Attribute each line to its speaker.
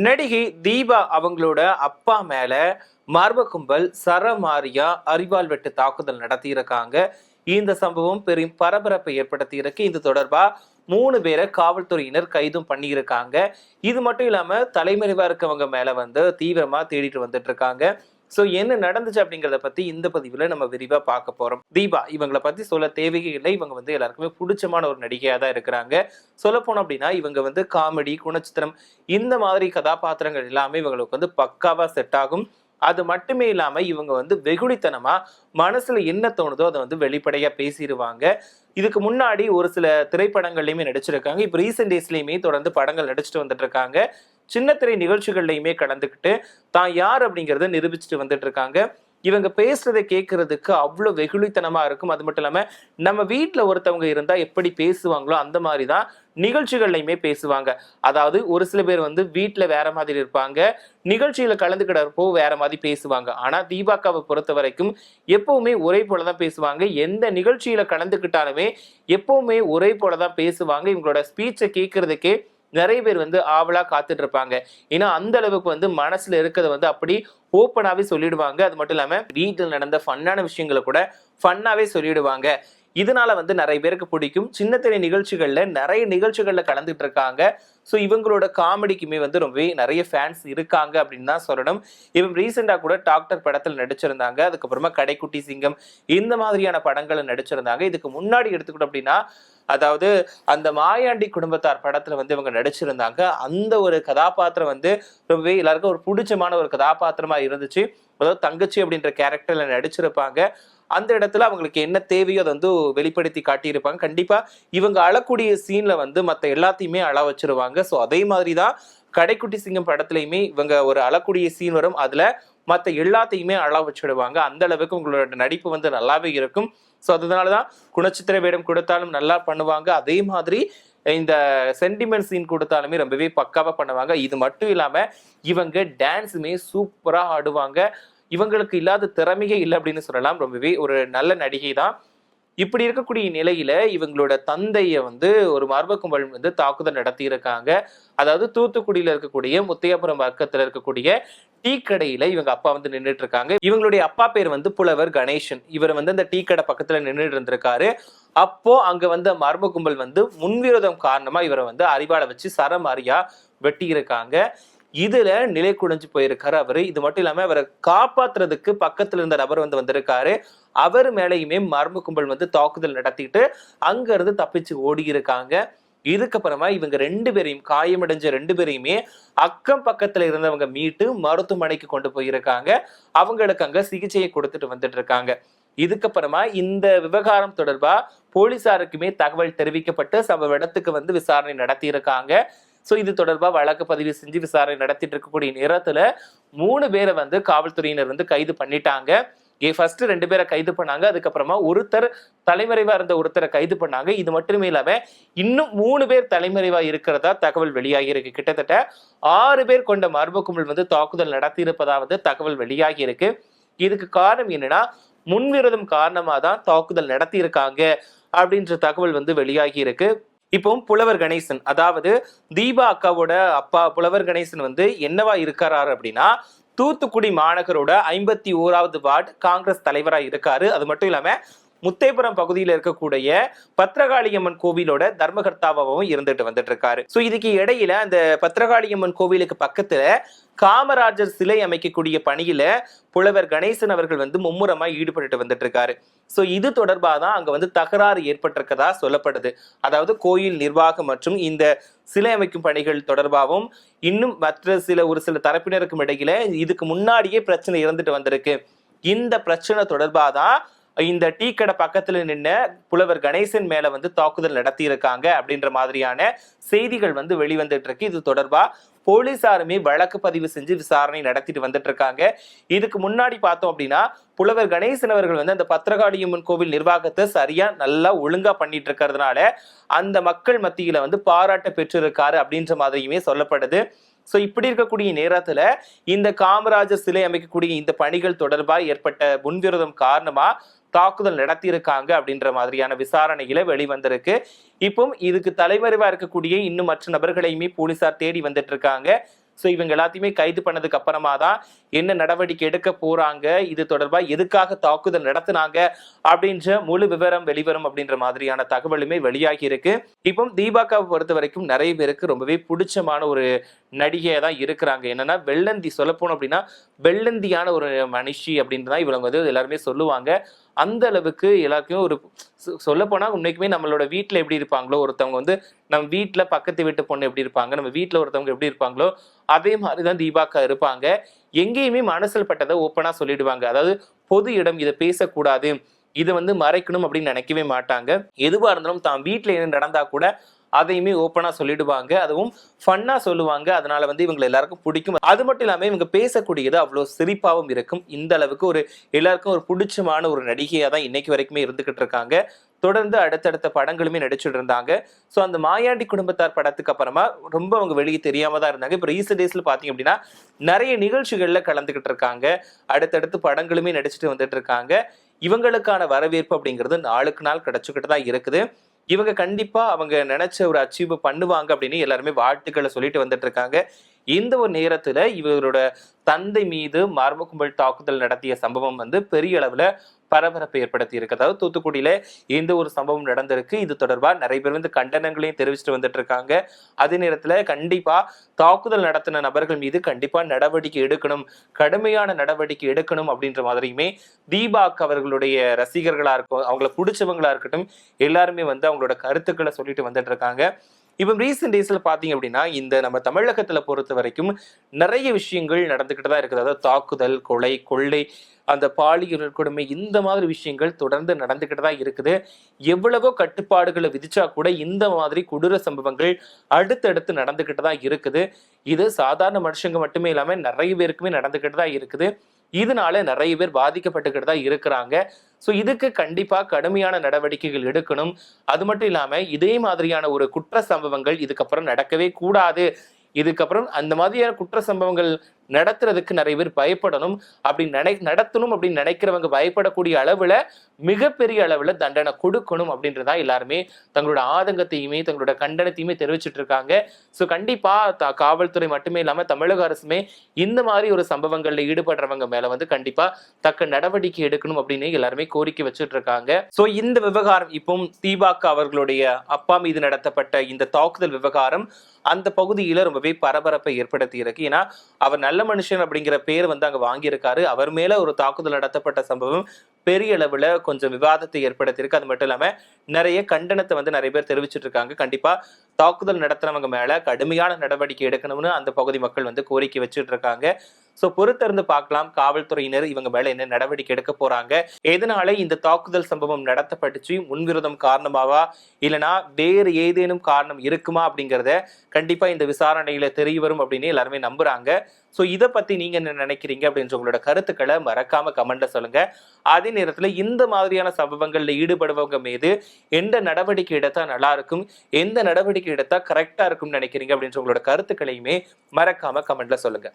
Speaker 1: நடிகை தீபா அவங்களோட அப்பா மேல மர்ம கும்பல் சரமாரியா அரிவாள் வெட்டு தாக்குதல் நடத்தியிருக்காங்க. இந்த சம்பவம் பெரும் பரபரப்பை ஏற்படுத்தி இருக்கு. இது தொடர்பா 3 பேரை காவல்துறையினர் கைதும் பண்ணியிருக்காங்க. இது மட்டும் இல்லாம தலைமறைவா இருக்கவங்க மேல தீவிரமா தேடிட்டு வந்துட்டு இருக்காங்க. சோ என்ன நடந்துச்சு அப்படிங்கறத பத்தி இந்த பதிவுல நம்ம விரிவா பார்க்க போறோம். தீபா இவங்களை பத்தி சொல்ல தேவையே இல்லை. இவங்க எல்லாருக்குமே பிடிச்சமான ஒரு நடிகையா தான் இருக்கிறாங்க. சொல்ல போனோம் அப்படின்னா இவங்க காமெடி, குணச்சித்திரம் இந்த மாதிரி கதாபாத்திரங்கள் எல்லாமே இவங்களுக்கு பக்காவா செட் ஆகும். அது மட்டுமே இல்லாம இவங்க வெகுளித்தனமா மனசுல என்ன தோணுதோ அதை வெளிப்படையா பேசிடுவாங்க. இதுக்கு முன்னாடி ஒரு சில திரைப்படங்கள்லயுமே நடிச்சிருக்காங்க. இப்ப ரீசெண்ட் டேஸ்லயுமே தொடர்ந்து படங்கள் நடிச்சுட்டு வந்துட்டு இருக்காங்க. சின்ன திரை நிகழ்ச்சிகள்லையுமே கலந்துக்கிட்டு தான் யார் அப்படிங்கறத நிரூபிச்சுட்டு வந்துட்டு இருக்காங்க. இவங்க பேசுறதை கேட்கறதுக்கு அவ்வளவு வெகுளித்தனமா இருக்கும். அது மட்டும் இல்லாம நம்ம வீட்டுல ஒருத்தவங்க இருந்தா எப்படி பேசுவாங்களோ அந்த மாதிரிதான் நிகழ்ச்சிகள்லையுமே பேசுவாங்க. அதாவது ஒரு சில பேர் வீட்டுல வேற மாதிரி இருப்பாங்க, நிகழ்ச்சியில கலந்துக்கிட்டப்போ வேற மாதிரி பேசுவாங்க. ஆனா தீபாக்காவை பொறுத்த வரைக்கும் எப்பவுமே ஒரே போலதான் பேசுவாங்க. எந்த நிகழ்ச்சியில கலந்துக்கிட்டாலுமே எப்பவுமே ஒரே போலதான் பேசுவாங்க. இவங்களோட ஸ்பீச்சை கேட்கறதுக்கே நிறைய பேர் ஆவலா காத்துட்டு இருப்பாங்க. ஏன்னா அந்த அளவுக்கு மனசுல இருக்கிறத அப்படி ஓப்பனாவே சொல்லிடுவாங்க. அது மட்டும் இல்லாம வீட்டில் நடந்த ஃபன்னான விஷயங்களை கூட ஃபன்னாவே சொல்லிடுவாங்க. இதனால நிறைய பேருக்கு பிடிக்கும். சின்ன திரை நிகழ்ச்சிகள்ல நிறைய நிகழ்ச்சிகள்ல கலந்துட்டு இருக்காங்க. ஸோ இவங்களோட காமெடிக்குமே ரொம்பவே நிறைய ஃபேன்ஸ் இருக்காங்க அப்படின்னு தான் சொல்லணும். இவங்க ரீசெண்டா கூட டாக்டர் படத்தில் நடிச்சிருந்தாங்க. அதுக்கப்புறமா கடைக்குட்டி சிங்கம் இந்த மாதிரியான படங்களை நடிச்சிருந்தாங்க. இதுக்கு முன்னாடி எடுத்துக்கிட்டோம் அப்படின்னா அதாவது அந்த மாயாண்டி குடும்பத்தார் படத்துல இவங்க நடிச்சிருந்தாங்க. அந்த ஒரு கதாபாத்திரம் ரொம்பவே எல்லாருக்கும் ஒரு பிடிச்சமான ஒரு கதாபாத்திரமா இருந்துச்சு. அதாவது தங்கச்சி அப்படின்ற கேரக்டர்ல நடிச்சிருப்பாங்க. அந்த இடத்துல அவங்களுக்கு என்ன தேவையோ அதை வெளிப்படுத்தி காட்டியிருப்பாங்க. கண்டிப்பா இவங்க அழக்கூடிய சீன்ல மத்த எல்லாத்தையுமே அழ வச்சிருவாங்க. ஸோ அதே மாதிரிதான் கடைக்குட்டி சிங்கம் படத்துலயுமே இவங்க ஒரு அழக்கூடிய சீன் வரும். அதுல மத்த எல்லாத்தையுமே அழ வச்சிடுவாங்க. அந்த அளவுக்கு உங்களோட நடிப்பு நல்லாவே இருக்கும். ஸோ அதனாலதான் குணச்சித்திர வேடம் கொடுத்தாலும் நல்லா பண்ணுவாங்க. அதே மாதிரி இந்த சென்டிமெண்ட் சீன் கொடுத்தாலுமே ரொம்பவே பக்காவா பண்ணுவாங்க. இது மட்டும் இல்லாம இவங்க டான்ஸுமே சூப்பரா ஆடுவாங்க. இவங்களுக்கு இல்லாத திறமையே இல்லை அப்படின்னு சொல்லலாம். ரொம்பவே ஒரு நல்ல நடிகை தான். இப்படி இருக்கக்கூடிய நிலையில இவங்களோட தந்தைய ஒரு மர்ம கும்பல் தாக்குதல் நடத்தி இருக்காங்க. அதாவது தூத்துக்குடியில இருக்கக்கூடிய முத்தையாபுரம் பக்கத்துல இருக்கக்கூடிய டீ கடையில இவங்க அப்பா நின்றுட்டு இருக்காங்க. இவங்களுடைய அப்பா பேர் புலவர் கணேசன். இவர் அந்த டீ கடை பக்கத்துல நின்றுட்டு இருந்திருக்காரு. அப்போ அங்க மர்ம கும்பல் முன்விரோதம் காரணமா இவரை அரிவாளை வச்சு சரமாரியா வெட்டி இருக்காங்க. இதுல நிலை குடைஞ்சு போயிருக்காரு அவரு. இது மட்டும் இல்லாம அவரை காப்பாத்துறதுக்கு பக்கத்துல இருந்த நபர் வந்திருக்காரு. அவர் மேலையுமே மர்ம கும்பல் தாக்குதல் நடத்திட்டு அங்க இருந்து தப்பிச்சு ஓடி இருக்காங்க. இதுக்கப்புறமா இவங்க 2 பேரையும் காயமடைஞ்ச 2 பேரையுமே அக்கம் பக்கத்துல இருந்தவங்க மீட்டு மருத்துவமனைக்கு கொண்டு போயிருக்காங்க. அவங்களுக்கு அங்க சிகிச்சையை கொடுத்துட்டு வந்துட்டு இருக்காங்க. இதுக்கப்புறமா இந்த விவகாரம் தொடர்பா போலீசாருக்குமே தகவல் தெரிவிக்கப்பட்டு சம்பவ இடத்துக்கு விசாரணை நடத்தி இருக்காங்க. சோ இது தொடர்பா வழக்கு பதிவு செஞ்சு விசாரணை நடத்திட்டு இருக்கக்கூடிய நேரத்துல 3 பேரை காவல்துறையினர் கைது பண்ணிட்டாங்க. ஃபர்ஸ்ட் 2 பேரை கைது பண்ணாங்க. அதுக்கப்புறமா ஒருத்தர் தலைமறைவா இருந்த ஒருத்தரை கைது பண்ணாங்க. இது மட்டுமே இல்லாம இன்னும் 3 பேர் தலைமறைவா இருக்கிறதா தகவல் வெளியாகி இருக்கு. கிட்டத்தட்ட 6 பேர் கொண்ட மர்ம கும்பல் தாக்குதல் நடத்தி இருப்பதாவது தகவல் வெளியாகி இருக்கு. இதுக்கு காரணம் என்னன்னா முன்விரோதம் காரணமா தான் தாக்குதல் நடத்தி இருக்காங்க அப்படின்ற தகவல் வெளியாகி இருக்கு. இப்போ புலவர் கணேசன், அதாவது தீபா அக்காவோட அப்பா புலவர் கணேசன் என்னவா இருக்காரு அப்படின்னா தூத்துக்குடி மாநகரோட 51வது வார்டு காங்கிரஸ் தலைவரா இருக்காரு. அது மட்டும் இல்லாம முத்தையபுரம் பகுதியில் இருக்கக்கூடிய பத்ரகாளியம்மன் கோவிலோட தர்மகர்த்தாவும் இருந்துட்டு வந்துட்டு இருக்காரு. சோ இதுக்கு இடையில அந்த பத்ரகாளியம்மன் கோவிலுக்கு பக்கத்துல காமராஜர் சிலை அமைக்கக்கூடிய பணியில புலவர் கணேசன் அவர்கள் மும்முரமா ஈடுபட்டு வந்துட்டு இருக்காரு. சோ இது தொடர்பாக தான் அங்க தகராறு ஏற்பட்டிருக்கதா சொல்லப்படுது. அதாவது கோயில் நிர்வாகம் மற்றும் இந்த சிலை அமைக்கும் பணிகள் தொடர்பாகவும் இன்னும் மற்ற ஒரு சில தரப்பினருக்கும் இடையில இதுக்கு முன்னாடியே பிரச்சனை இருந்துட்டு வந்திருக்கு. இந்த பிரச்சனை தொடர்பாக தான் இந்த டீ கடை பக்கத்துல நின்ன புலவர் கணேசன் மேல தாக்குதல் நடத்தி இருக்காங்க அப்படின்ற மாதிரியான செய்திகள் வெளிவந்துட்டு இருக்கு. இது தொடர்பா போலீசாருமே வழக்கு பதிவு செஞ்சு விசாரணை நடத்திட்டு வந்துட்டு இருக்காங்க. இதுக்கு முன்னாடி பார்த்தோம் அப்படின்னா புலவர் கணேசன் அவர்கள் அந்த பத்ரகாளியம்மன் கோவில் நிர்வாகத்தை சரியா நல்லா ஒழுங்கா பண்ணிட்டு இருக்கிறதுனால அந்த மக்கள் மத்தியில பாராட்ட பெற்றிருக்காரு அப்படின்ற மாதிரியுமே சொல்லப்படுது. சோ இப்படி இருக்கக்கூடிய நேரத்துல இந்த காமராஜர் சிலை அமைக்கக்கூடிய இந்த பணிகள் தொடர்பாக ஏற்பட்ட முன்விரோதம் காரணமா தாக்குதல் நடத்தியிருக்காங்க அப்படின்ற மாதிரியான விசாரணையில வெளிவந்திருக்கு. இப்போ இதுக்கு தலைமறைவா இருக்கக்கூடிய இன்னும் மற்ற நபர்களையுமே போலீசார் தேடி வந்துட்டு இருக்காங்க. ஸோ இவங்க எல்லாத்தையுமே கைது பண்ணதுக்கு அப்புறமா தான் என்ன நடவடிக்கை எடுக்க போறாங்க, இது தொடர்பா எதுக்காக தாக்குதல் நடத்தினாங்க அப்படின்ற முழு விவரம் வெளிவரும் அப்படின்ற மாதிரியான தகவலுமே வெளியாகி இருக்கு. இப்போ தீபாக்காவை பொறுத்த வரைக்கும் நிறைய பேருக்கு ரொம்பவே பிடிச்சமான ஒரு நடிகையா தான் இருக்கிறாங்க. என்னன்னா வெள்ளந்தி, சொல்லப்போனோம் அப்படின்னா வெள்ளந்தியான ஒரு மனுஷி அப்படின்னு தான் இவங்க வந்து எல்லாருமே சொல்லுவாங்க. அந்த அளவுக்கு எல்லாருக்குமே ஒரு சொல்ல போனா உண்மைக்குமே நம்மளோட வீட்டுல எப்படி இருப்பாங்களோ ஒருத்தவங்க வந்து, நம்ம வீட்டுல பக்கத்து வீட்டு பொண்ணு எப்படி இருப்பாங்க, நம்ம வீட்டுல ஒருத்தவங்க எப்படி இருப்பாங்களோ அதே மாதிரிதான் தீபாக்கா இருப்பாங்க. எங்கேயுமே மனசுல பட்டதை ஓப்பனா சொல்லிடுவாங்க. அதாவது பொது இடம், இதை பேசக்கூடாது, இதை வந்து மறைக்கணும் அப்படின்னு நினைக்கவே மாட்டாங்க. எதுவா இருந்தாலும் தான் வீட்டுல என்ன நடந்தா கூட அதையுமே ஓப்பனா சொல்லிடுவாங்க. அதுவும் ஃபன்னா சொல்லுவாங்க. அதனால வந்து இவங்க எல்லாருக்கும் பிடிக்கும். அது மட்டும் இல்லாம இவங்க பேசக்கூடியது அவ்வளவு சிரிப்பாவும் இருக்கும். இந்த அளவுக்கு ஒரு எல்லாருக்கும் ஒரு பிடிச்சமான ஒரு நடிகையா தான் இன்னைக்கு வரைக்குமே இருந்துகிட்டு இருக்காங்க. தொடர்ந்து அடுத்தடுத்த படங்களுமே நடிச்சுட்டு இருந்தாங்க. ஸோ அந்த மாயாண்டி குடும்பத்தார் படத்துக்கு அப்புறமா ரொம்ப அவங்க வெளியே தெரியாம தான் இருந்தாங்க. இப்போ ரீசெண்ட் டேஸ்ல பாத்தீங்க அப்படின்னா நிறைய நிகழ்ச்சிகள்ல கலந்துகிட்டு இருக்காங்க. அடுத்தடுத்து படங்களுமே நடிச்சுட்டு வந்துட்டு இருக்காங்க. இவங்களுக்கான வரவேற்பு அப்படிங்கிறது நாளுக்கு நாள் கிடைச்சுக்கிட்டு தான் இருக்குது. இவங்க கண்டிப்பா அவங்க நினைச்ச ஒரு அச்சீவ் பண்ணுவாங்க அப்படின்னு எல்லாருமே வாழ்த்துக்களை சொல்லிட்டு வந்துட்டு இருக்காங்க. இந்த ஒரு நேரத்துல இவரோட தந்தை மீது மர்ம கும்பல் தாக்குதல் நடத்திய சம்பவம் வந்து பெரிய அளவுல பரபரப்பை ஏற்படுத்தி இருக்கு. அதாவது தூத்துக்குடியில இந்த ஒரு சம்பவம் நடந்திருக்கு. இது தொடர்பா நிறைய பேர் வந்து கண்டனங்களையும் தெரிவிச்சுட்டு வந்துட்டு இருக்காங்க. அதே நேரத்துல கண்டிப்பா தாக்குதல் நடத்தின நபர்கள் மீது கண்டிப்பா நடவடிக்கை எடுக்கணும், கடுமையான நடவடிக்கை எடுக்கணும் அப்படின்ற மாதிரியுமே தீபாக் அவர்களுடைய ரசிகர்களா இருக்கும், அவங்களை பிடிச்சவங்களா இருக்கட்டும், எல்லாருமே வந்து அவங்களோட கருத்துக்களை சொல்லிட்டு வந்துட்டு இருக்காங்க. இப்போ ரீசெண்ட் டேஸ்ல பாத்தீங்க அப்படின்னா இந்த நம்ம தமிழகத்துல பொறுத்த வரைக்கும் நிறைய விஷயங்கள் நடந்துகிட்டு தான் இருக்குது. அதாவது தாக்குதல், கொலை, கொள்ளை, அந்த பாலியல் கொடுமை, இந்த மாதிரி விஷயங்கள் தொடர்ந்து நடந்துகிட்டு தான் இருக்குது. எவ்வளவோ கட்டுப்பாடுகளை விதிச்சா கூட இந்த மாதிரி கொடூர சம்பவங்கள் அடுத்தடுத்து நடந்துகிட்டு தான் இருக்குது. இது சாதாரண மனுஷங்க மட்டுமே இல்லாம நிறைய பேருக்குமே நடந்துகிட்டு தான் இருக்குது. இதனால நிறைய பேர் பாதிக்கப்பட்டுக்கிட்டு தான் இருக்கிறாங்க. ஸோ இதுக்கு கண்டிப்பா கடுமையான நடவடிக்கைகள் எடுக்கணும். அது மட்டும் இல்லாம இதே மாதிரியான ஒரு குற்ற சம்பவங்கள் இதுக்கப்புறம் நடக்கவே கூடாது. இதுக்கப்புறம் அந்த மாதிரியான குற்ற சம்பவங்கள் நடத்துறதுக்கு நிறைய பேர் பயப்படணும். அப்படி நடத்தணும் அப்படின்னு நினைக்கிறவங்க பயப்படக்கூடிய அளவுல மிகப்பெரிய அளவுல தண்டனை கொடுக்கணும் அப்படின்றதா எல்லாருமே தங்களோட ஆதங்கத்தையுமே தங்களோட கண்டனத்தையுமே தெரிவிச்சுட்டு இருக்காங்க. ஸோ கண்டிப்பா காவல்துறை மட்டுமே இல்லாம தமிழக அரசுமே இந்த மாதிரி ஒரு சம்பவங்கள்ல ஈடுபடுறவங்க மேல வந்து கண்டிப்பா தக்க நடவடிக்கை எடுக்கணும் அப்படின்னு எல்லாருமே கோரிக்கை வச்சுட்டு இருக்காங்க. ஸோ இந்த விவகாரம் இப்போ தீபாக அவர்களுடைய அப்பா மீது நடத்தப்பட்ட இந்த தாக்குதல் விவகாரம் அந்த பகுதியில ரொம்பவே பரபரப்பை ஏற்படுத்தி இருக்கு. ஏன்னா அவர் நல்ல மனுஷன் அப்படிங்கிற பேர் வந்து அங்க வாங்கியிருக்காரு. அவர் மேல ஒரு தாக்குதல் நடத்தப்பட்ட சம்பவம் பெரிய அளவுல கொஞ்சம் விவாதத்தை ஏற்படுத்தியிருக்கு. அது மட்டும் இல்லாம நிறைய கண்டனத்தை வந்து நிறைய பேர் தெரிவிச்சுட்டு இருக்காங்க. கண்டிப்பா தாக்குதல் நடத்துறவங்க மேல கடுமையான நடவடிக்கை எடுக்கணும்னு அந்த பகுதி மக்கள் வந்து கோரிக்கை வச்சுட்டு இருக்காங்க. சோ பொறுத்திருந்து பார்க்கலாம் காவல்துறையினர் இவங்க மேல என்ன நடவடிக்கை எடுக்க போறாங்க, எதனால இந்த தாக்குதல் சம்பவம் நடத்தப்பட்டுச்சு, முன்விரோதம் காரணமாவா இல்லைன்னா வேறு ஏதேனும் காரணம் இருக்குமா அப்படிங்கிறத கண்டிப்பா இந்த விசாரணையில தெரிய வரும் அப்படின்னு எல்லாருமே நம்புறாங்க. சோ இதை பத்தி நீங்க என்ன நினைக்கிறீங்க அப்படின்ற உங்களோட கருத்துக்களை மறக்காம கமெண்ட்ல சொல்லுங்க. அதே நேரத்துல இந்த மாதிரியான சம்பவங்கள்ல ஈடுபடுபவங்க மீது எந்த நடவடிக்கை எடுத்தா நல்லா இருக்கும், எந்த நடவடிக்கை எடுத்தா கரெக்டா இருக்கும்னு நினைக்கிறீங்க அப்படின்ற உங்களோட கருத்துக்களையுமே மறக்காம கமெண்ட்ல சொல்லுங்க.